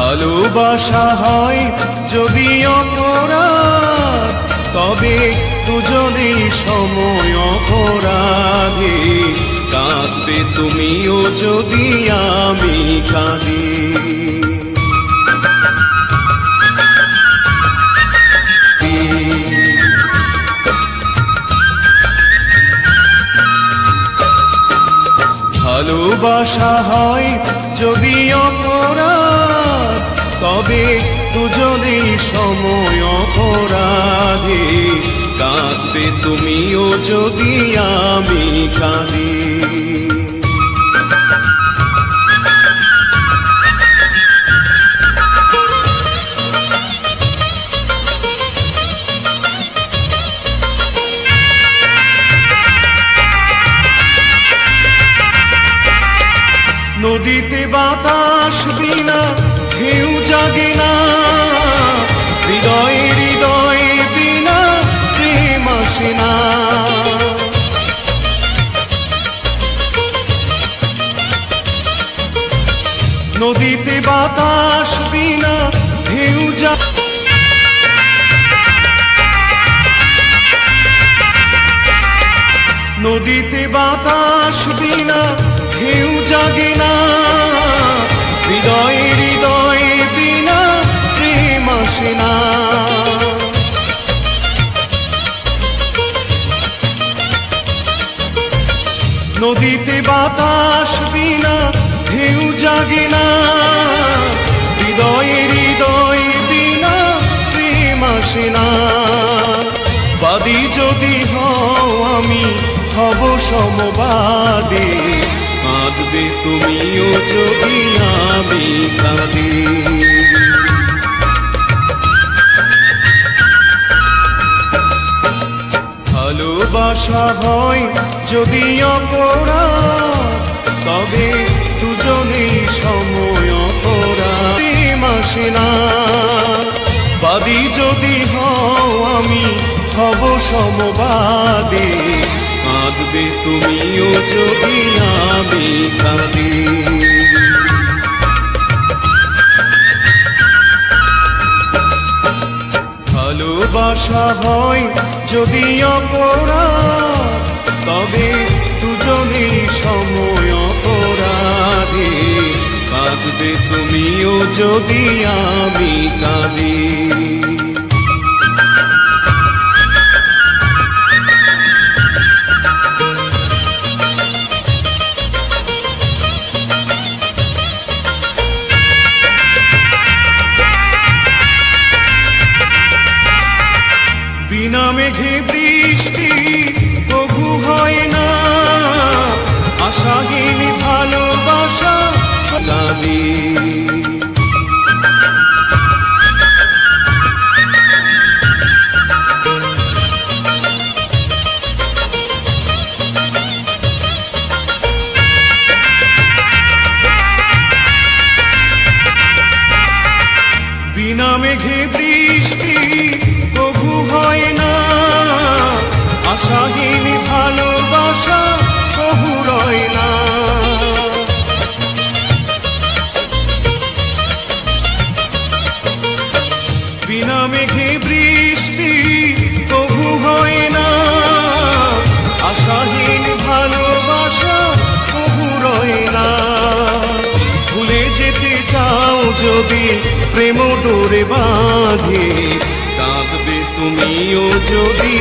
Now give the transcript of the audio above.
ভালোবাসা হয় যদি অপরাধ, তবে দুজনেই সময় অপরাধে। কাঁদবে তুমিও যদি আমি কাঁদি। ভালোবাসা হয় যদি অপরাধ, তবে দুজনেই সময় অপরাধে। কাঁদবে তুমিও যদি আমি কাঁদি। নদীতে বাতাস বিনা ঢেউ জাগে না, হৃদয়ে হৃদয় বিনা প্রেম আসে না। নদীতে বাতাস বিনা ঢেউ জাগে, নদীতে বাতাস বিনা ঢেউ জাগে না, হৃদয়ে হৃদয় বিনা প্রেম আসে না। নদীতে বাতাস বিনা ঢেউ জাগে না, হৃদয়ে হৃদয় বিনা প্রেম আসে না। বাদী যদি হও আমি হব সমবাদী, কাঁদবে তুমিও যদি আমি কাঁদি। ভালোবাসা হয় যদি অপরাধ, তবে দুজনেই সময় অপরাধ। প্রেম আসে না। বাদী যদি হও আমি হব সমবাদী, কাঁদবে তুমিও যদি আমি কাঁদি। ভালোবাসা হয় যদি অপরাধ, তবে দুজনেই সময় অপরাধে। কাঁদবে তুমিও যদি আমি কাঁদি। বিনা মেঘে বৃষ্টি তবু হয় না, আশাহীন ভালোবাসা কাঁদি। বিনা মেঘে বৃষ্টি তবু হয় না, আশাহীন ভালোবাসা কবু রয় না। বিনা মেঘে বৃষ্টি তবু হয় না, আশাহীন ভালোবাসা কবু রয় না। ভুলে যেতে চাও যদি প্রেম ডোরে বাঁধে, কাঁদবে তুমিও যদি